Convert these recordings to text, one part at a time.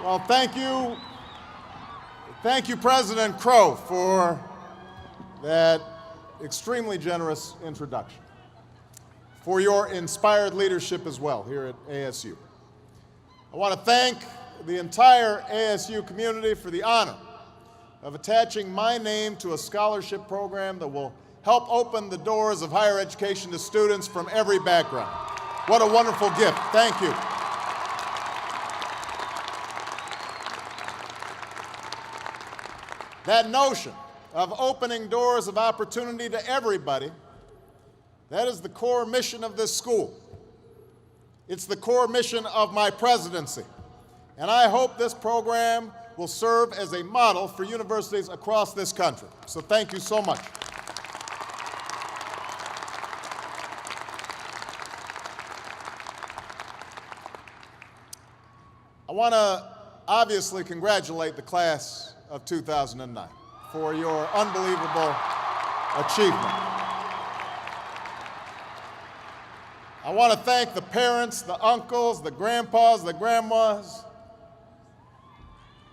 Well, thank you, President Crow, for that extremely generous introduction, for your inspired leadership as well here at ASU. I want to thank the entire ASU community for the honor of attaching my name to a scholarship program that will help open the doors of higher education to students from every background. What a wonderful gift. Thank you. That notion of opening doors of opportunity to everybody, that is the core mission of this school. It's the core mission of my presidency. And I hope this program will serve as a model for universities across this country. So thank you so much. I want to obviously congratulate the class of 2009 for your unbelievable achievement. I want to thank the parents, the uncles, the grandpas, the grandmas,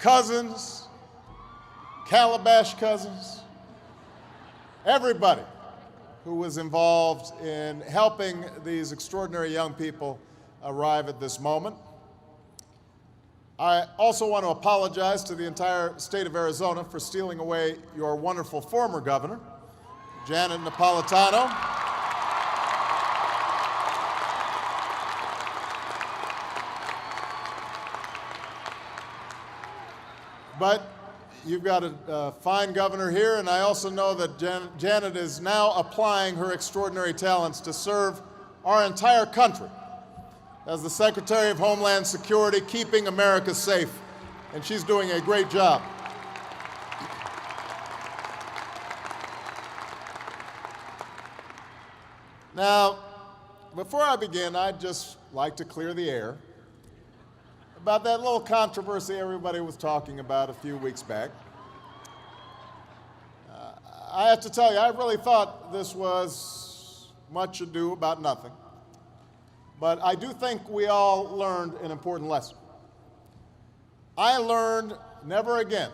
cousins, Calabash cousins, everybody who was involved in helping these extraordinary young people arrive at this moment. I also want to apologize to the entire state of Arizona for stealing away your wonderful former governor, Janet Napolitano. But you've got a fine governor here, and I also know that Janet is now applying her extraordinary talents to serve our entire country as the Secretary of Homeland Security, keeping America safe, and she's doing a great job. Now, before I begin, I'd just like to clear the air about that little controversy everybody was talking about a few weeks back. I have to tell you, I really thought this was much ado about nothing. But I do think we all learned an important lesson. I learned never again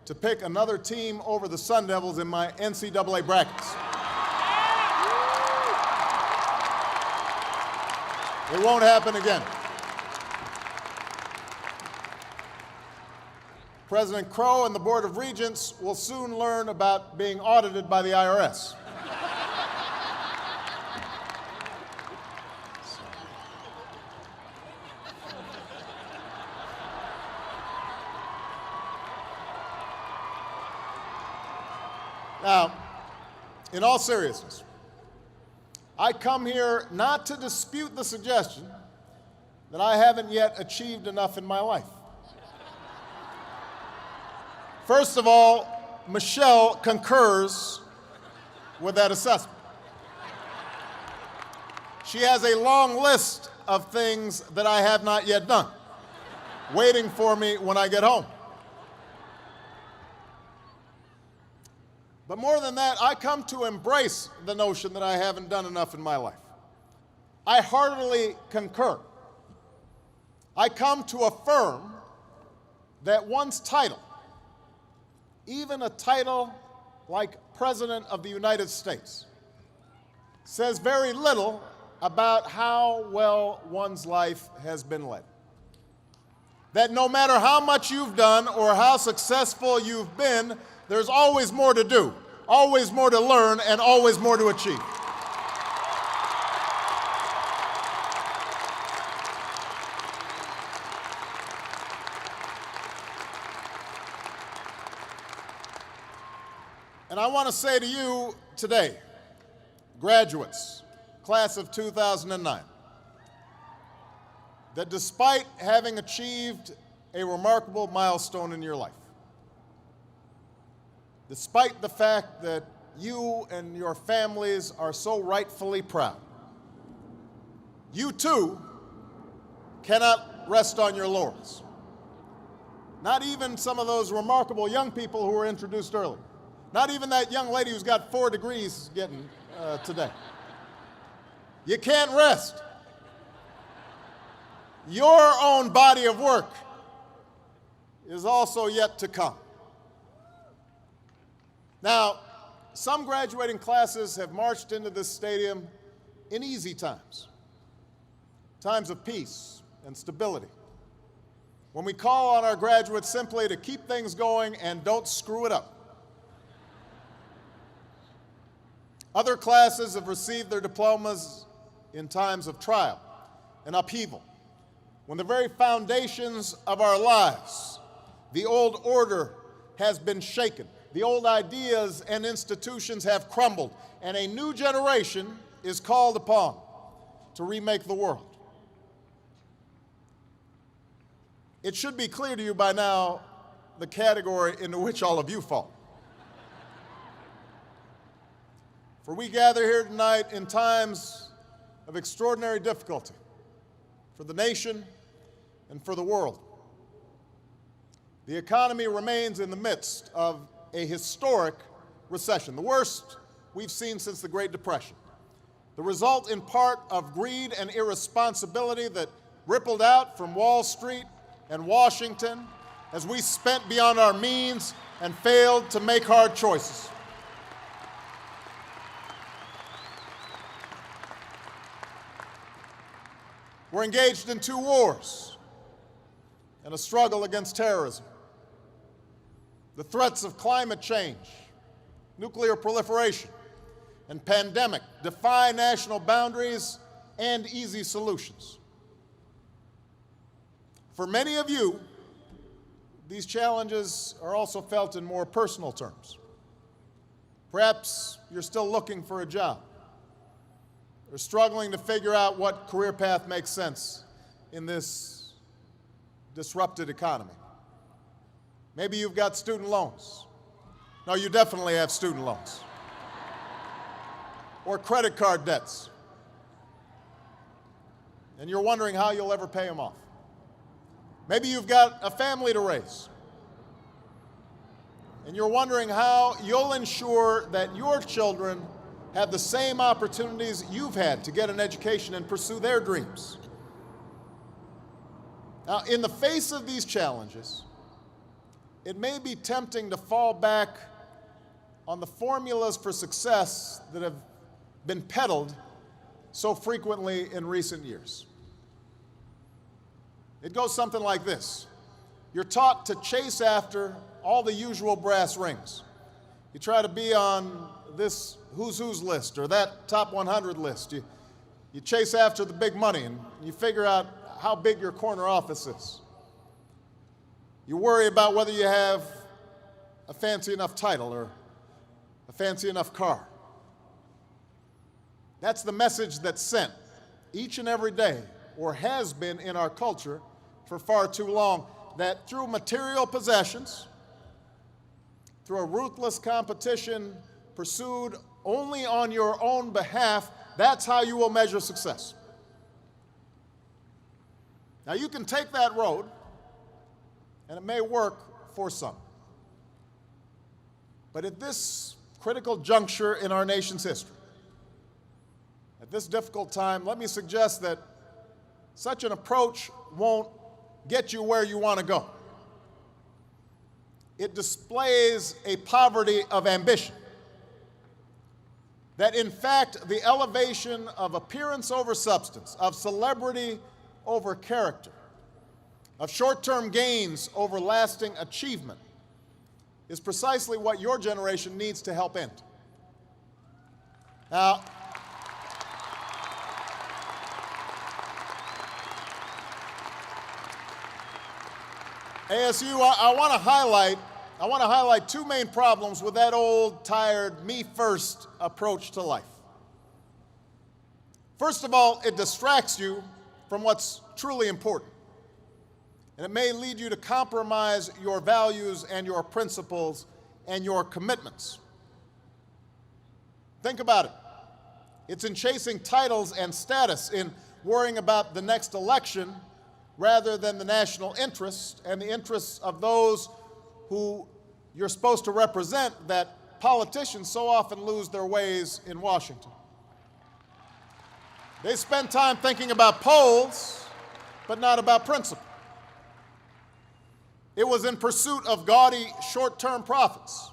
to pick another team over the Sun Devils in my NCAA brackets. It won't happen again. President Crow and the Board of Regents will soon learn about being audited by the IRS. Now, in all seriousness, I come here not to dispute the suggestion that I haven't yet achieved enough in my life. First of all, Michelle concurs with that assessment. She has a long list of things that I have not yet done, waiting for me when I get home. But more than that, I come to embrace the notion that I haven't done enough in my life. I heartily concur. I come to affirm that one's title, even a title like President of the United States, says very little about how well one's life has been led. That no matter how much you've done or how successful you've been, there's always more to do, always more to learn, and always more to achieve. And I want to say to you today, graduates, class of 2009, that despite having achieved a remarkable milestone in your life, despite the fact that you and your families are so rightfully proud, you too cannot rest on your laurels. Not even some of those remarkable young people who were introduced earlier. Not even that young lady who's got 4 degrees getting today. You can't rest. Your own body of work is also yet to come. Now, some graduating classes have marched into this stadium in easy times, times of peace and stability, when we call on our graduates simply to keep things going and don't screw it up. Other classes have received their diplomas in times of trial and upheaval, when the very foundations of our lives, the old order, has been shaken. The old ideas and institutions have crumbled, and a new generation is called upon to remake the world. It should be clear to you by now the category into which all of you fall. For we gather here tonight in times of extraordinary difficulty for the nation and for the world. The economy remains in the midst of a historic recession, the worst we've seen since the Great Depression. The result in part of greed and irresponsibility that rippled out from Wall Street and Washington as we spent beyond our means and failed to make hard choices. We're engaged in 2 wars and a struggle against terrorism. The threats of climate change, nuclear proliferation, and pandemic defy national boundaries and easy solutions. For many of you, these challenges are also felt in more personal terms. Perhaps you're still looking for a job, or struggling to figure out what career path makes sense in this disrupted economy. Maybe you've got student loans. No, you definitely have student loans. Or credit card debts. And you're wondering how you'll ever pay them off. Maybe you've got a family to raise. And you're wondering how you'll ensure that your children have the same opportunities you've had to get an education and pursue their dreams. Now, in the face of these challenges, it may be tempting to fall back on the formulas for success that have been peddled so frequently in recent years. It goes something like this. You're taught to chase after all the usual brass rings. You try to be on this who's who's list or that top 100 list. You chase after the big money and you figure out how big your corner office is. You worry about whether you have a fancy enough title or a fancy enough car. That's the message that's sent each and every day, or has been in our culture for far too long, that through material possessions, through a ruthless competition pursued only on your own behalf, that's how you will measure success. Now, you can take that road, and it may work for some. But at this critical juncture in our nation's history, at this difficult time, let me suggest that such an approach won't get you where you want to go. It displays a poverty of ambition. That in fact, the elevation of appearance over substance, of celebrity over character, of short-term gains over lasting achievement, is precisely what your generation needs to help end. Now, ASU, I want to highlight 2 main problems with that old, tired, me-first approach to life. First of all, it distracts you from what's truly important. And it may lead you to compromise your values and your principles and your commitments. Think about it. It's in chasing titles and status, in worrying about the next election, rather than the national interest and the interests of those who you're supposed to represent, that politicians so often lose their ways in Washington. They spend time thinking about polls, but not about principle. It was in pursuit of gaudy short-term profits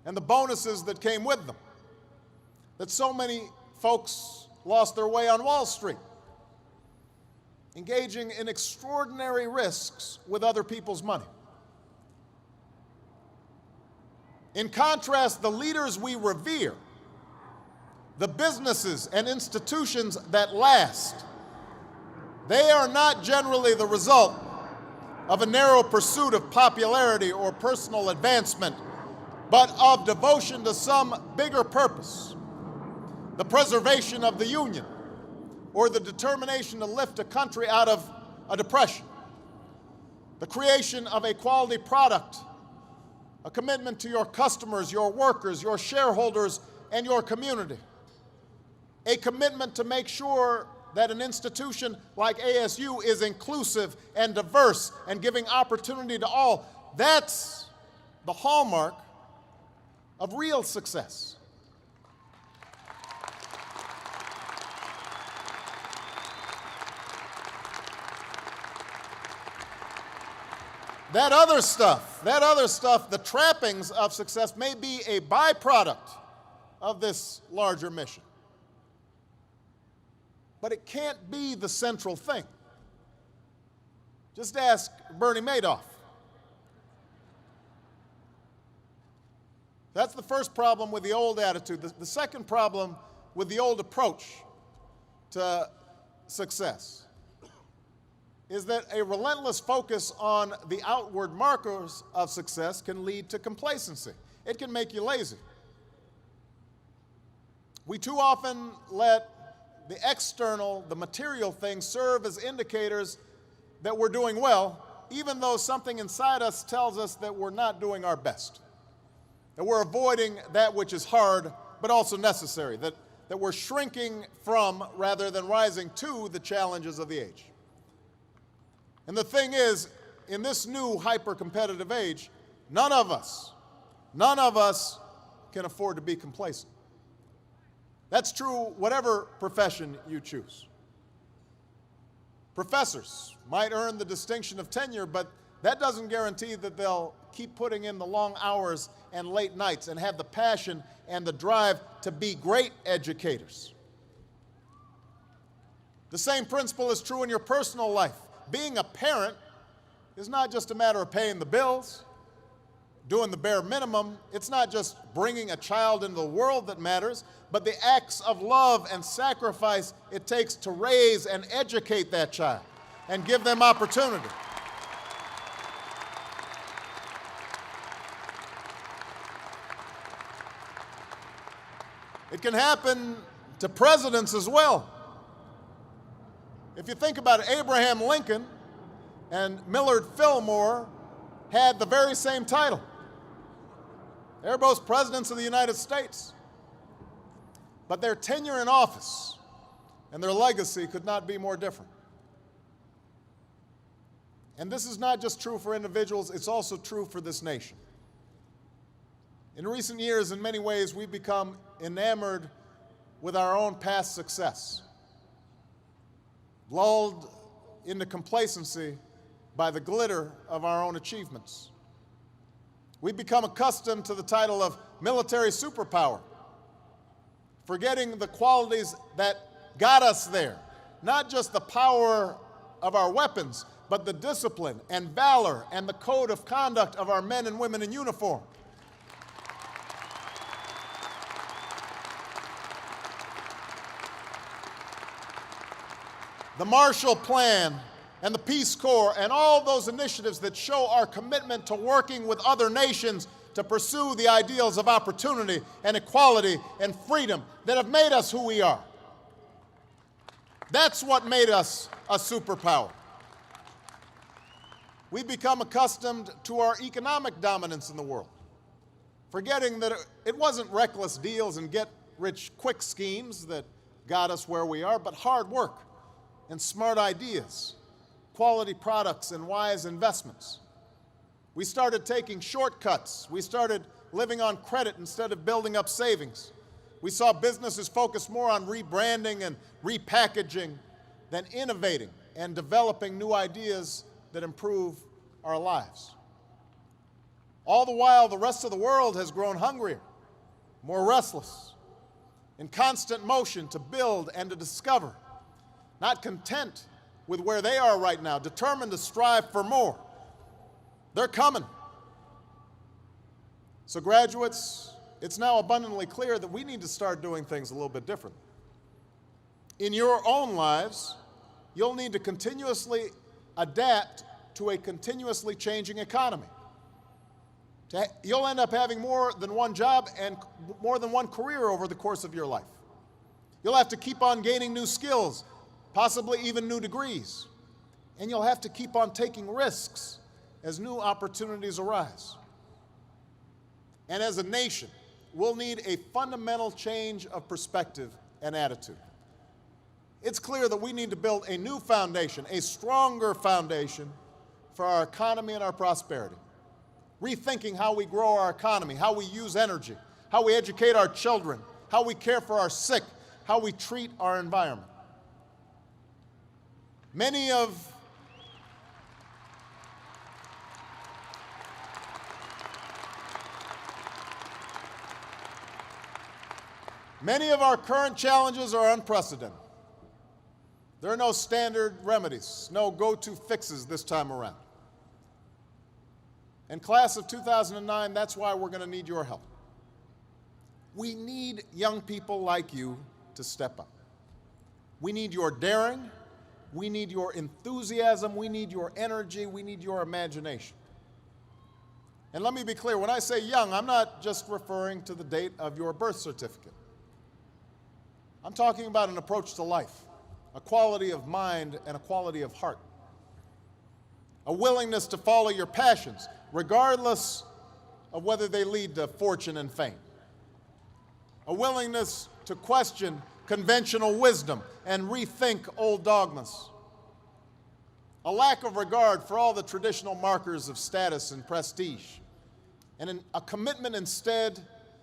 and the bonuses that came with them that so many folks lost their way on Wall Street, engaging in extraordinary risks with other people's money. In contrast, the leaders we revere, the businesses and institutions that last, they are not generally the result of a narrow pursuit of popularity or personal advancement, but of devotion to some bigger purpose, the preservation of the Union, or the determination to lift a country out of a depression, the creation of a quality product, a commitment to your customers, your workers, your shareholders, and your community, a commitment to make sure that an institution like ASU is inclusive and diverse and giving opportunity to all. That's the hallmark of real success. That other stuff, the trappings of success may be a byproduct of this larger mission. But it can't be the central thing. Just ask Bernie Madoff. That's the first problem with the old attitude. The second problem with the old approach to success is that a relentless focus on the outward markers of success can lead to complacency. It can make you lazy. We too often let the external, the material things serve as indicators that we're doing well, even though something inside us tells us that we're not doing our best, that we're avoiding that which is hard but also necessary, that we're shrinking from rather than rising to the challenges of the age. And the thing is, in this new hyper-competitive age, none of us can afford to be complacent. That's true whatever profession you choose. Professors might earn the distinction of tenure, but that doesn't guarantee that they'll keep putting in the long hours and late nights and have the passion and the drive to be great educators. The same principle is true in your personal life. Being a parent is not just a matter of paying the bills, doing the bare minimum. It's not just bringing a child into the world that matters, but the acts of love and sacrifice it takes to raise and educate that child and give them opportunity. It can happen to presidents as well. If you think about it, Abraham Lincoln and Millard Fillmore had the very same title. They're both presidents of the United States. But their tenure in office and their legacy could not be more different. And this is not just true for individuals, it's also true for this nation. In recent years, in many ways, we've become enamored with our own past success, lulled into complacency by the glitter of our own achievements. We've become accustomed to the title of military superpower, forgetting the qualities that got us there, not just the power of our weapons, but the discipline and valor and the code of conduct of our men and women in uniform. The Marshall Plan and the Peace Corps and all those initiatives that show our commitment to working with other nations to pursue the ideals of opportunity and equality and freedom that have made us who we are. That's what made us a superpower. We've become accustomed to our economic dominance in the world, forgetting that it wasn't reckless deals and get-rich-quick schemes that got us where we are, but hard work and smart ideas, quality products and wise investments. We started taking shortcuts. We started living on credit instead of building up savings. We saw businesses focus more on rebranding and repackaging than innovating and developing new ideas that improve our lives. All the while, the rest of the world has grown hungrier, more restless, in constant motion to build and to discover, not content with where they are right now, determined to strive for more. They're coming. So graduates, it's now abundantly clear that we need to start doing things a little bit differently. In your own lives, you'll need to continuously adapt to a continuously changing economy. You'll end up having more than one job and more than one career over the course of your life. You'll have to keep on gaining new skills, possibly even new degrees. And you'll have to keep on taking risks as new opportunities arise. And as a nation, we'll need a fundamental change of perspective and attitude. It's clear that we need to build a new foundation, a stronger foundation for our economy and our prosperity. Rethinking how we grow our economy, how we use energy, how we educate our children, how we care for our sick, how we treat our environment. Many of our current challenges are unprecedented. There are no standard remedies, no go-to fixes this time around. And class of 2009, that's why we're going to need your help. We need young people like you to step up. We need your daring, we need your enthusiasm, we need your energy, we need your imagination. And let me be clear, when I say young, I'm not just referring to the date of your birth certificate. I'm talking about an approach to life, a quality of mind and a quality of heart, a willingness to follow your passions, regardless of whether they lead to fortune and fame, a willingness to question conventional wisdom and rethink old dogmas, a lack of regard for all the traditional markers of status and prestige, and a commitment instead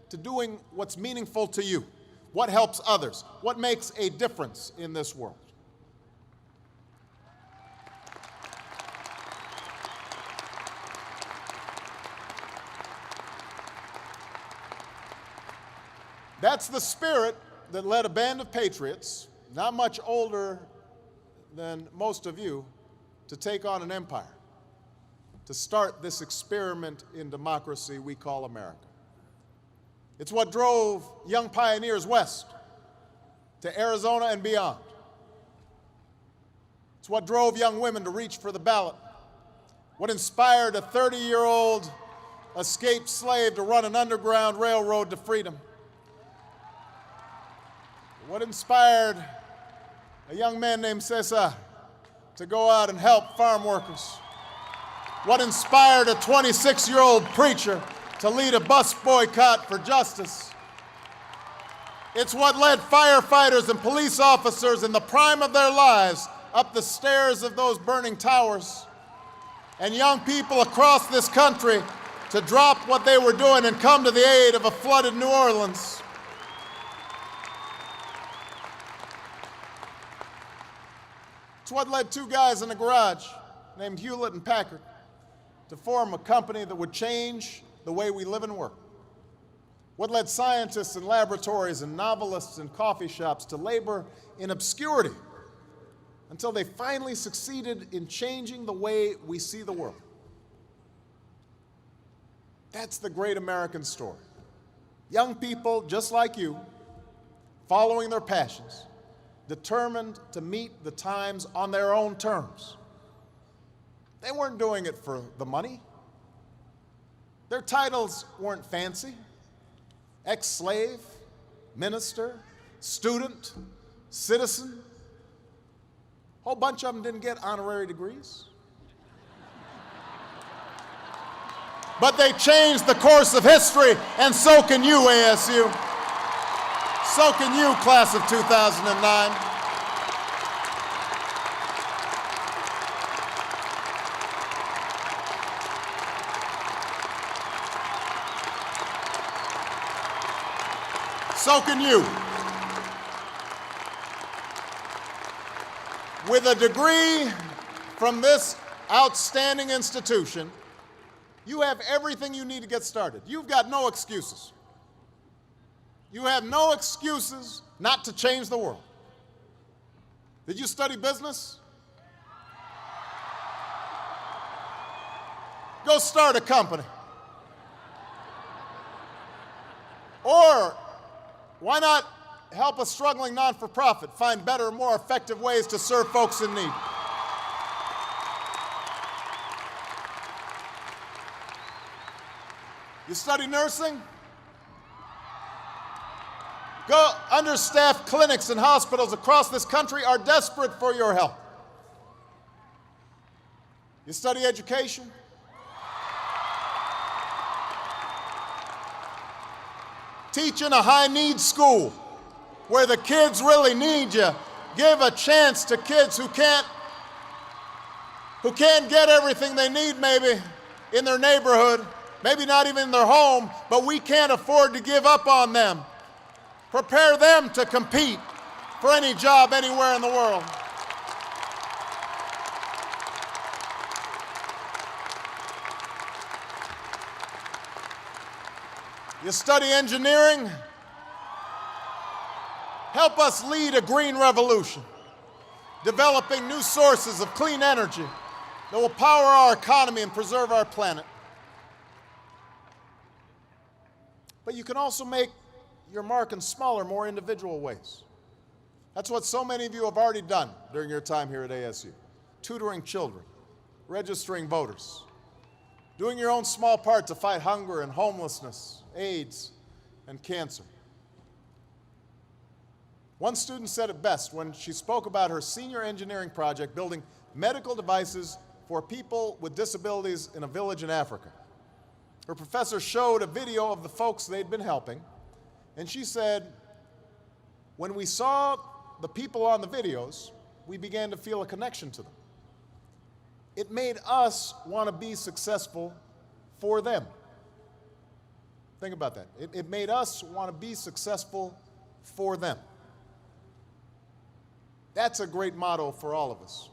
to doing what's meaningful to you, what helps others, what makes a difference in this world. That's the spirit that led a band of patriots, not much older than most of you, to take on an empire, to start this experiment in democracy we call America. It's what drove young pioneers west to Arizona and beyond. It's what drove young women to reach for the ballot, what inspired a 30-year-old escaped slave to run an underground railroad to freedom, what inspired a young man named Cesar to go out and help farm workers, what inspired a 26-year-old preacher to lead a bus boycott for justice. It's what led firefighters and police officers in the prime of their lives up the stairs of those burning towers, and young people across this country to drop what they were doing and come to the aid of a flooded New Orleans. It's what led two guys in a garage named Hewlett and Packard to form a company that would change the way we live and work. What led scientists in laboratories and novelists in coffee shops to labor in obscurity until they finally succeeded in changing the way we see the world. That's the great American story. Young people just like you, following their passions, determined to meet the times on their own terms. They weren't doing it for the money. Their titles weren't fancy. Ex-slave, minister, student, citizen. A whole bunch of them didn't get honorary degrees. But they changed the course of history, and so can you, ASU. So can you, class of 2009. So can you. With a degree from this outstanding institution, you have everything you need to get started. You've got no excuses. You have no excuses not to change the world. Did you study business? Go start a company. Or why not help a struggling non-for-profit find better, more effective ways to serve folks in need? You study nursing? Go. Understaffed clinics and hospitals across this country are desperate for your help. You study education? Teach in a high-need school where the kids really need you. Give a chance to kids who can't get everything they need maybe in their neighborhood, maybe not even in their home, but we can't afford to give up on them. Prepare them to compete for any job anywhere in the world. You study engineering? Help us lead a green revolution, developing new sources of clean energy that will power our economy and preserve our planet. But you can also make your mark in smaller, more individual ways. That's what so many of you have already done during your time here at ASU. Tutoring children, registering voters, doing your own small part to fight hunger and homelessness, AIDS, and cancer. One student said it best when she spoke about her senior engineering project building medical devices for people with disabilities in a village in Africa. Her professor showed a video of the folks they'd been helping, and she said, when we saw the people on the videos, we began to feel a connection to them. It made us want to be successful for them. Think about that. It made us want to be successful for them. That's a great motto for all of us.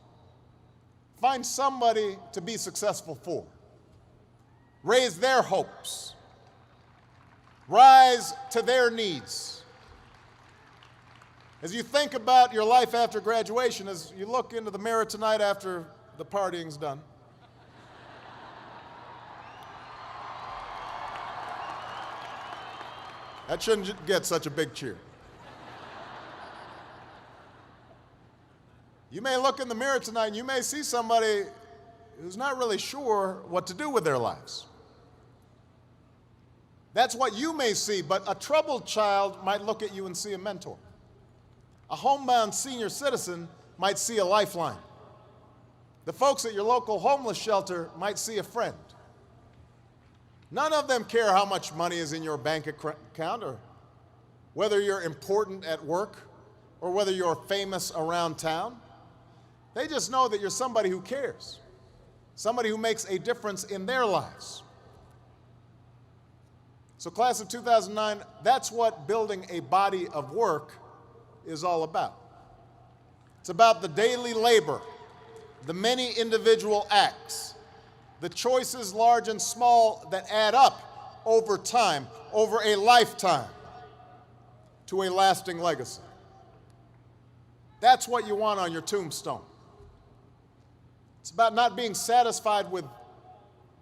Find somebody to be successful for. Raise their hopes. Rise to their needs. As you think about your life after graduation, as you look into the mirror tonight after the partying's done, that shouldn't get such a big cheer. You may look in the mirror tonight and you may see somebody who's not really sure what to do with their lives. That's what you may see, but a troubled child might look at you and see a mentor. A homebound senior citizen might see a lifeline. The folks at your local homeless shelter might see a friend. None of them care how much money is in your bank account or whether you're important at work or whether you're famous around town. They just know that you're somebody who cares, somebody who makes a difference in their lives. So class of 2009, that's what building a body of work is all about. It's about the daily labor, the many individual acts, the choices large and small that add up over time, over a lifetime, to a lasting legacy. That's what you want on your tombstone. It's about not being satisfied with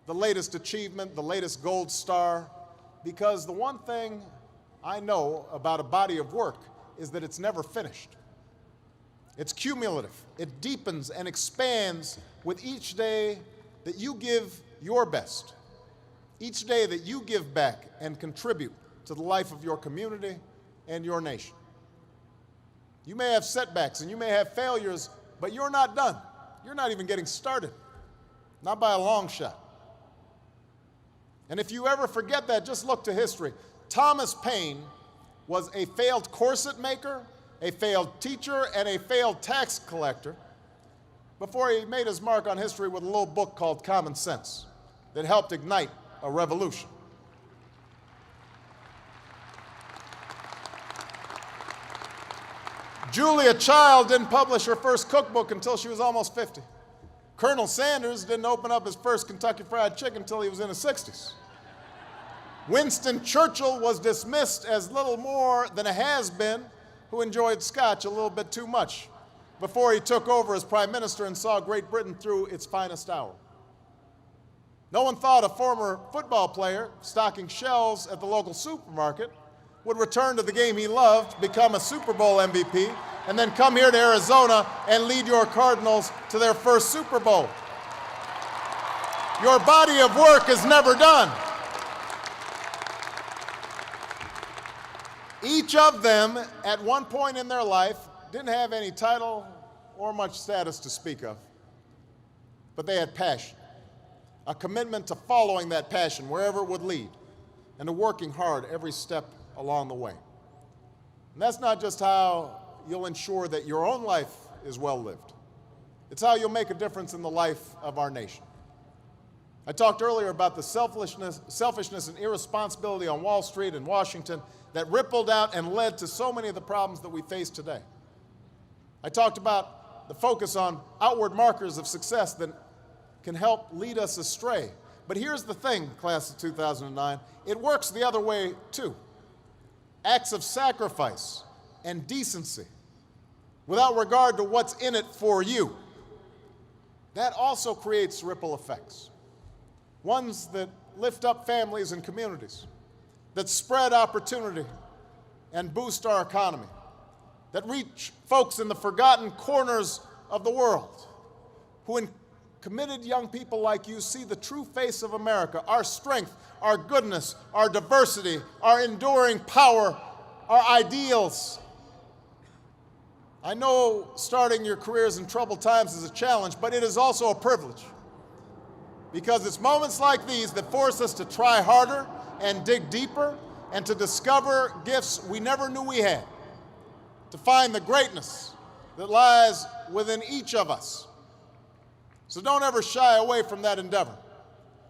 the latest achievement, the latest gold star, because the one thing I know about a body of work is that it's never finished. It's cumulative. It deepens and expands with each day that you give your best, each day that you give back and contribute to the life of your community and your nation. You may have setbacks and you may have failures, but you're not done. You're not even getting started, not by a long shot. And if you ever forget that, just look to history. Thomas Paine was a failed corset maker, a failed teacher, and a failed tax collector before he made his mark on history with a little book called Common Sense that helped ignite a revolution. Julia Child didn't publish her first cookbook until she was almost 50. Colonel Sanders didn't open up his first Kentucky Fried Chicken until he was in his 60s. Winston Churchill was dismissed as little more than a has-been who enjoyed scotch a little bit too much before he took over as prime minister and saw Great Britain through its finest hour. No one thought a former football player stocking shelves at the local supermarket would return to the game he loved, become a Super Bowl MVP, and then come here to Arizona and lead your Cardinals to their first Super Bowl. Your body of work is never done. Each of them, at one point in their life, didn't have any title or much status to speak of, but they had passion, a commitment to following that passion wherever it would lead, and to working hard every step along the way. And that's not just how you'll ensure that your own life is well lived. It's how you'll make a difference in the life of our nation. I talked earlier about the selfishness and irresponsibility on Wall Street in Washington that rippled out and led to so many of the problems that we face today. I talked about the focus on outward markers of success that can help lead us astray. But here's the thing, class of 2009, it works the other way too. Acts of sacrifice and decency, without regard to what's in it for you, that also creates ripple effects. Ones that lift up families and communities, that spread opportunity and boost our economy, that reach folks in the forgotten corners of the world, who in committed young people like you see the true face of America, our strength, our goodness, our diversity, our enduring power, our ideals. I know starting your careers in troubled times is a challenge, but it is also a privilege, because it's moments like these that force us to try harder and dig deeper and to discover gifts we never knew we had, to find the greatness that lies within each of us. So don't ever shy away from that endeavor.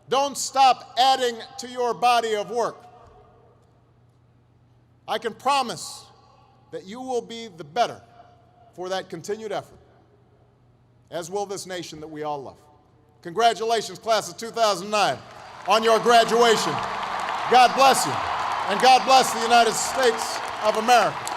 Don't stop adding to your body of work. I can promise that you will be the better for that continued effort, as will this nation that we all love. Congratulations, class of 2009, on your graduation. God bless you, and God bless the United States of America.